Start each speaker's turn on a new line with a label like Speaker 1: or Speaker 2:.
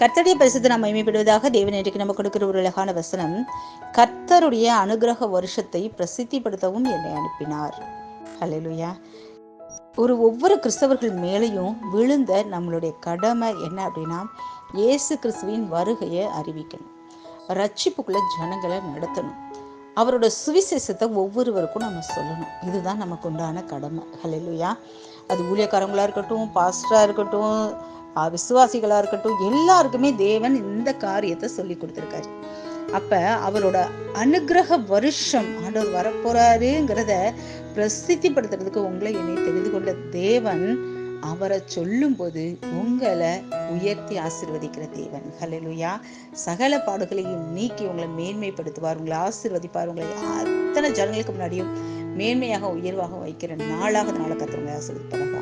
Speaker 1: கர்த்தருடைய பரிசுத்த நாம் மகிமைப்படுவதாக. தேவன் இன்றைக்கு நம்ம கொடுக்கிற ஒரு அழகான வசனம், கர்த்தருடைய அனுகிரக வருஷத்தை பிரசித்திப்படுத்தவும் என்னை அனுப்பினார். ஹல்லேலூயா. ஒவ்வொரு கிறிஸ்தவர்கள் மேலேயும் விழுந்த நம்மளுடைய கடமை என்ன அப்படின்னா, இயேசு கிறிஸ்துவின் வருகையை அறிவிக்கணும், ரட்சிப்புக்குள்ள ஜனங்களை நடத்தணும், அவரோட சுவிசேஷத்தை ஒவ்வொருவருக்கும் நம்ம சொல்லணும். இதுதான் நமக்கு உண்டான கடமை. ஹல்லேலூயா. அது ஊழியக்காரங்களா இருக்கட்டும், பாஸ்டரா இருக்கட்டும், விசுவாசிகளா இருக்கட்டும், எல்லாருக்குமே தேவன் இந்த காரியத்தை சொல்லி கொடுத்திருக்காரு. அப்ப அவரோட அனுகிரக வருஷம் ஆண்டவர் வரப்போறாருங்கிறத பிரசித்திப்படுத்துறதுக்கு உங்களை என்னை தெரிந்து கொண்ட தேவன் அவரை சொல்லும் போது உங்களை உயர்த்தி ஆசீர்வதிக்கிற தேவன். ஹல்லேலூயா. சகல பாடுகளையும் நீக்கி உங்களை மேன்மைப்படுத்துவார், உங்களை ஆசீர்வதிப்பார், உங்களை அத்தனை ஜனங்களுக்கு முன்னாடியும் மேன்மையாக உயர்வாக வைக்கிற நாளாக நாளை கர்த்தர் உங்களை ஆசீர்வதிப்பார்.